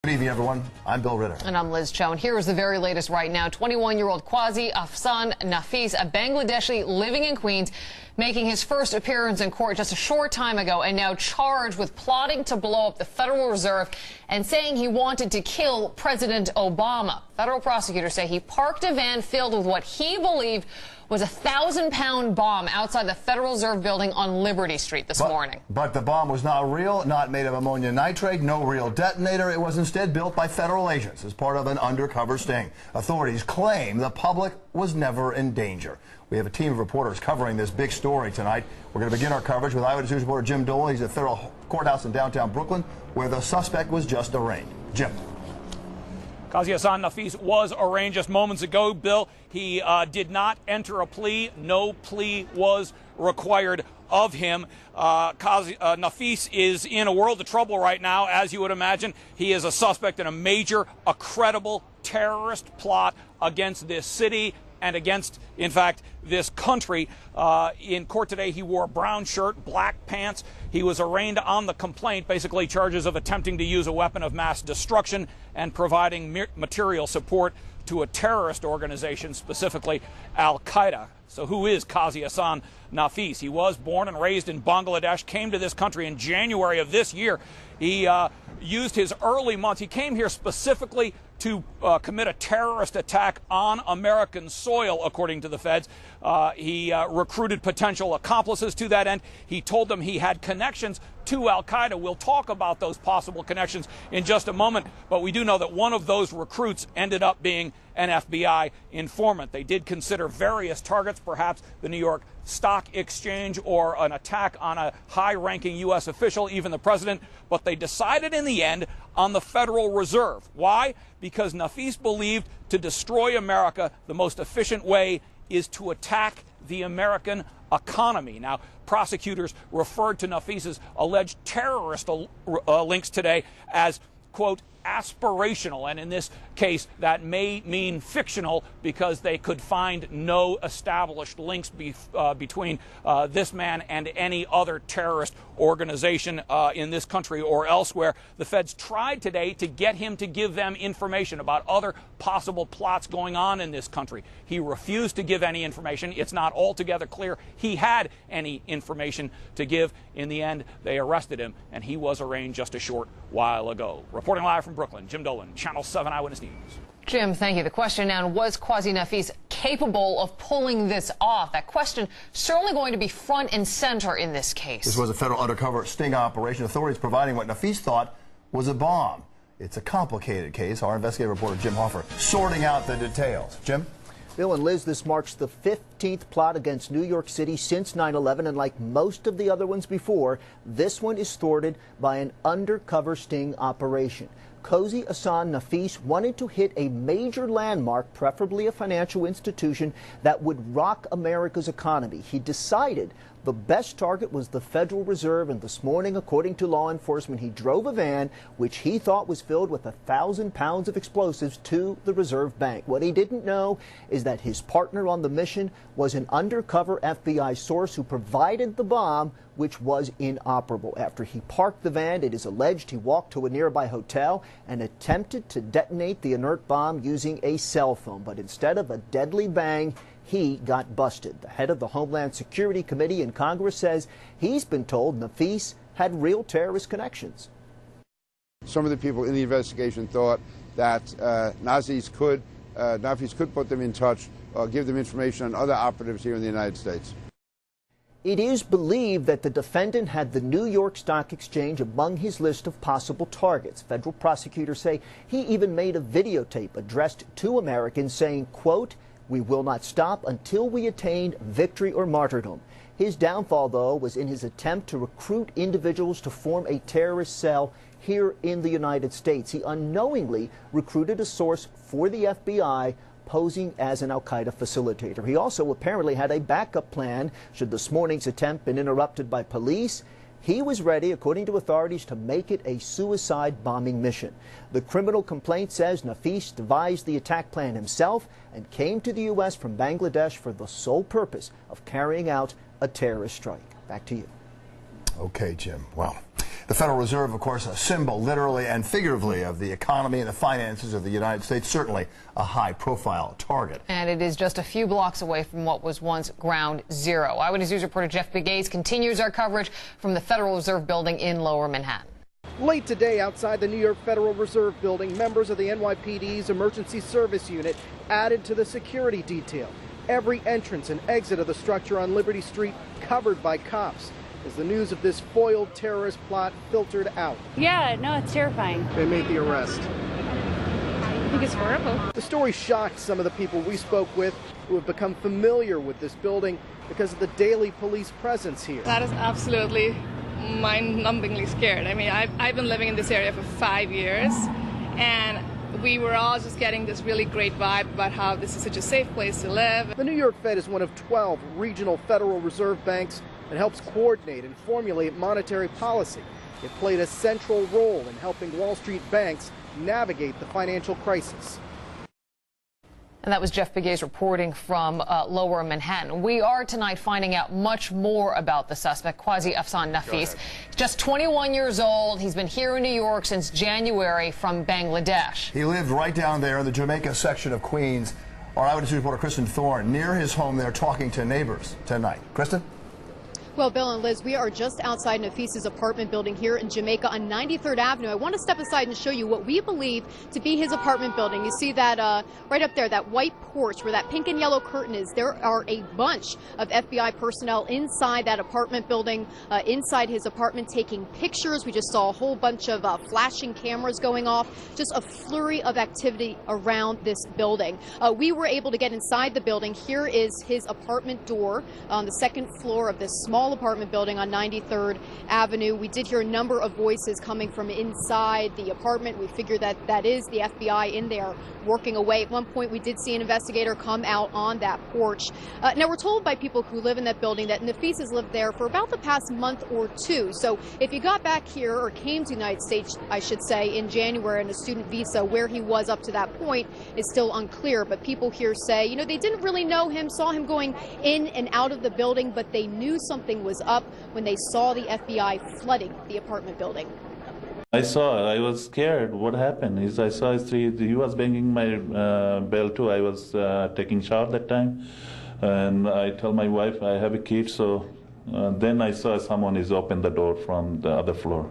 Good evening, everyone. I'm Bill Ritter. And I'm Liz Cho. And here is the very latest right now. 21-year-old Quazi Ahsan Nafis, a Bangladeshi living in Queens, making his first appearance in court just a short time ago and now charged with plotting to blow up the Federal Reserve and saying he wanted to kill President Obama. Federal prosecutors say he parked a van filled with what he believed was a 1,000-pound bomb outside the Federal Reserve building on Liberty Street this morning. But the bomb was not real, not made of ammonium nitrate, no real detonator. It was instead built by federal agents as part of an undercover sting. Authorities claim the public was never in danger. We have a team of reporters covering this big story tonight. We're going to begin our coverage with Eyewitness News reporter Jim Dolan. He's at the federal courthouse in downtown Brooklyn, where the suspect was just arraigned. Jim. Quazi Ahsan Nafis was arraigned just moments ago, Bill. He did not enter a plea. No plea was required of him. Nafis is in a world of trouble right now, as you would imagine. He is a suspect in a credible terrorist plot against this city and against, in fact, this country. In court today, he wore a brown shirt, black pants. He was arraigned on the complaint, basically charges of attempting to use a weapon of mass destruction and providing material support to a terrorist organization, specifically Al-Qaeda. So who is Quazi Ahsan Nafis? He was born and raised in Bangladesh, came to this country in January of this year. He used his early months. He came here specifically to commit a terrorist attack on American soil, according to the feds. He recruited potential accomplices to that end. He told them he had connections to Al-Qaeda. We'll talk about those possible connections in just a moment, but we do know that one of those recruits ended up being an FBI informant. They did consider various targets, perhaps the New York Stock Exchange or an attack on a high-ranking U.S. official, even the president, but they decided in the end on the Federal Reserve. Why? Because Nafis believed to destroy America, the most efficient way is to attack the American economy. Now, prosecutors referred to Nafis's alleged terrorist links today as, quote, aspirational, and in this case that may mean fictional because they could find no established links between this man and any other terrorist organization in this country or elsewhere. The feds tried today to get him to give them information about other possible plots going on in this country. He refused to give any information. It's not altogether clear he had any information to give. In the end, they arrested him, and he was arraigned just a short while ago. Reporting live from Brooklyn, Jim Dolan, Channel 7 Eyewitness News. Jim, thank you. The question now, was Quazi Nafis capable of pulling this off? That question certainly going to be front and center in this case. This was a federal undercover sting operation. Authorities providing what Nafis thought was a bomb. It's a complicated case. Our investigative reporter Jim Hoffer sorting out the details. Jim? Bill and Liz, this marks the 15th plot against New York City since 9/11, and like most of the other ones before, this one is thwarted by an undercover sting operation. Quazi Ahsan Nafis wanted to hit a major landmark, preferably a financial institution, that would rock America's economy. He decided the best target was the Federal Reserve, and this morning, according to law enforcement, he drove a van which he thought was filled with 1,000 pounds of explosives to the Reserve Bank. What he didn't know is that his partner on the mission was an undercover FBI source who provided the bomb, which was inoperable. After he parked the van, it is alleged he walked to a nearby hotel and attempted to detonate the inert bomb using a cell phone. But instead of a deadly bang, he got busted. The head of the Homeland Security Committee in Congress says he's been told Nafis had real terrorist connections. Some of the people in the investigation thought that Nafis could put them in touch or give them information on other operatives here in the United States. It is believed that the defendant had the New York Stock Exchange among his list of possible targets. Federal prosecutors say he even made a videotape addressed to Americans saying, quote, "We will not stop until we attain victory or martyrdom." His downfall, though, was in his attempt to recruit individuals to form a terrorist cell here in the United States. He unknowingly recruited a source for the FBI, posing as an Al-Qaeda facilitator. He also apparently had a backup plan should this morning's attempt been interrupted by police. He was ready, according to authorities, to make it a suicide bombing mission. The criminal complaint says Nafis devised the attack plan himself and came to the U.S. from Bangladesh for the sole purpose of carrying out a terrorist strike. Back to you. Okay, Jim. Wow. The Federal Reserve, of course, a symbol, literally and figuratively, of the economy and the finances of the United States, certainly a high-profile target. And it is just a few blocks away from what was once Ground Zero. Eyewitness News reporter Jeff Big continues our coverage from the Federal Reserve Building in Lower Manhattan. Late today, outside the New York Federal Reserve Building, members of the NYPD's Emergency Service Unit added to the security detail. Every entrance and exit of the structure on Liberty Street covered by cops as the news of this foiled terrorist plot filtered out. Yeah, no, it's terrifying. They made the arrest. I think it's horrible. The story shocked some of the people we spoke with who have become familiar with this building because of the daily police presence here. That is absolutely mind-numbingly scared. I mean, I've been living in this area for 5 years, and we were all just getting this really great vibe about how this is such a safe place to live. The New York Fed is one of 12 regional Federal Reserve banks that helps coordinate and formulate monetary policy. It played a central role in helping Wall Street banks navigate the financial crisis. And that was Jeff Big reporting from Lower Manhattan. We are tonight finding out much more about the suspect, Quazi Ahsan Nafis. Just 21 years old. He's been here in New York since January from Bangladesh. He lived right down there in the Jamaica section of Queens. Our Eyewitness News reporter Kristen Thorne near his home there talking to neighbors tonight. Kristen? Well, Bill and Liz, we are just outside Nafis's apartment building here in Jamaica on 93rd Avenue. I want to step aside and show you what we believe to be his apartment building. You see that right up there, that white porch where that pink and yellow curtain is. There are a bunch of FBI personnel inside that apartment building, inside his apartment, taking pictures. We just saw a whole bunch of flashing cameras going off, just a flurry of activity around this building. We were able to get inside the building. Here is his apartment door on the second floor of this small apartment building on 93rd Avenue. We did hear a number of voices coming from inside the apartment. We figure that that is the FBI in there working away. At one point, we did see an investigator come out on that porch. Now, we're told by people who live in that building that Nafis has lived there for about the past month or two. So if you got back here or came to the United States, I should say, in January on a student visa, where he was up to that point is still unclear. But people here say, you know, they didn't really know him, saw him going in and out of the building, but they knew something was up when they saw the FBI flooding the apartment building. I was scared. What happened is I saw he was banging my bell too. I was taking shower that time, and I told my wife I have a kid, so then I saw someone is open the door from the other floor.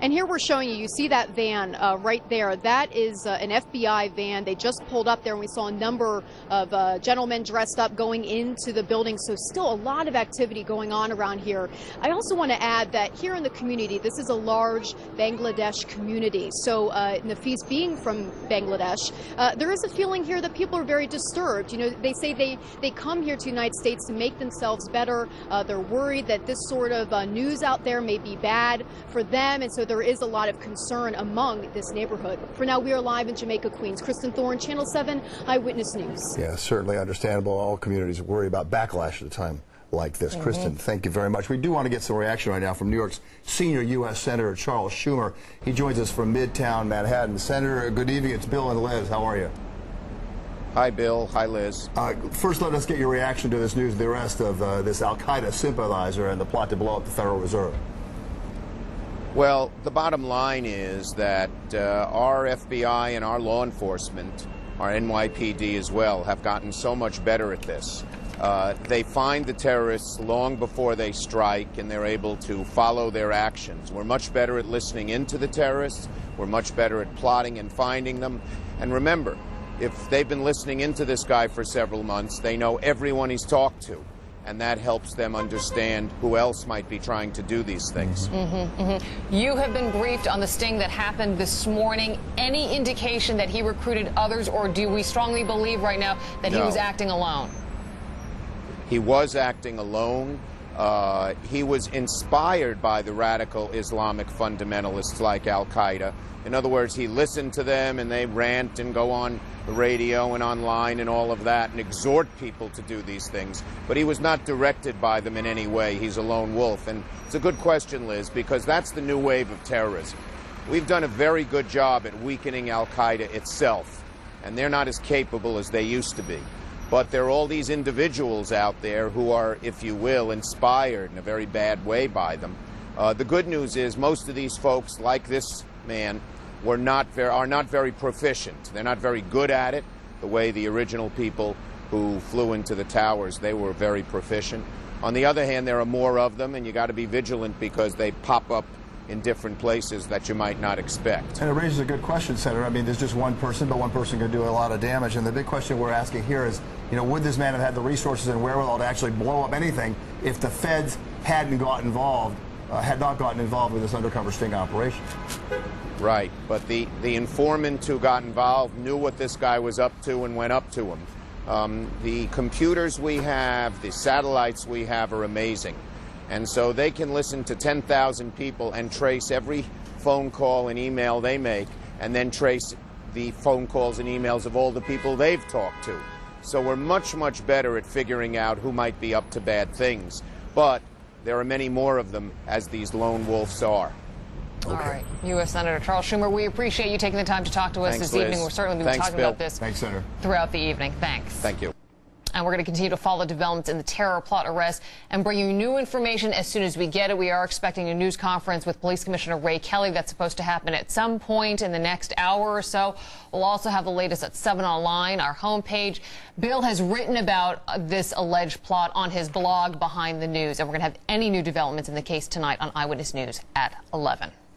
And here we're showing you see that van right there. That is an FBI van. They just pulled up there, and we saw a number of gentlemen dressed up going into the building. So still a lot of activity going on around here. I also want to add that here in the community, this is a large Bangladesh community. So Nafis being from Bangladesh, there is a feeling here that people are very disturbed. You know, they say they come here to the United States to make themselves better. They're worried that this sort of news out there may be bad for them, and so there is a lot of concern among this neighborhood. For now, we are live in Jamaica, Queens. Kristen Thorne, Channel 7 Eyewitness News. Yeah, certainly understandable. All communities worry about backlash at a time like this. Kristen, thank you very much. We do want to get some reaction right now from New York's senior U.S. Senator Charles Schumer. He joins us from Midtown Manhattan. Senator, good evening. It's Bill and Liz. How are you? Hi, Bill. Hi, Liz. First, let us get your reaction to this news, the arrest of this al-Qaeda sympathizer and the plot to blow up the Federal Reserve. Well, the bottom line is that our FBI and our law enforcement, our NYPD as well, have gotten so much better at this. They find the terrorists long before they strike, and they're able to follow their actions. We're much better at listening into the terrorists. We're much better at plotting and finding them. And remember, if they've been listening into this guy for several months, they know everyone he's talked to. And that helps them understand who else might be trying to do these things. You have been briefed on the sting that happened this morning. Any indication that he recruited others, or do we strongly believe right now that he was acting alone? He was acting alone. He was inspired by the radical Islamic fundamentalists like al-Qaeda. In other words, he listened to them, and they rant and go on the radio and online and all of that and exhort people to do these things. But he was not directed by them in any way. He's a lone wolf. And it's a good question, Liz, because that's the new wave of terrorism. We've done a very good job at weakening al-Qaeda itself, and they're not as capable as they used to be. But there are all these individuals out there who are, if you will, inspired in a very bad way by them. The good news is most of these folks, like this man, are not very proficient. They're not very good at it, the way the original people who flew into the towers, they were very proficient. On the other hand, there are more of them, and you got to be vigilant because they pop up in different places that you might not expect. And it raises a good question, Senator. I mean, there's just one person, but one person can do a lot of damage. And the big question we're asking here is, would this man have had the resources and wherewithal to actually blow up anything if the feds hadn't got involved, had not gotten involved with this undercover sting operation? Right, but the informant who got involved knew what this guy was up to and went up to him. The computers we have, the satellites we have are amazing. And so they can listen to 10,000 people and trace every phone call and email they make, and then trace the phone calls and emails of all the people they've talked to. So we're much, much better at figuring out who might be up to bad things. But there are many more of them, as these lone wolves are. Okay. All right. U.S. Senator Charles Schumer, we appreciate you taking the time to talk to us this evening. We'll certainly be talking about this throughout the evening. Thanks. Thank you. And we're going to continue to follow developments in the terror plot arrest and bring you new information as soon as we get it. We are expecting a news conference with Police Commissioner Ray Kelly. That's supposed to happen at some point in the next hour or so. We'll also have the latest at 7 Online, our homepage. Bill has written about this alleged plot on his blog Behind the News. And we're going to have any new developments in the case tonight on Eyewitness News at 11.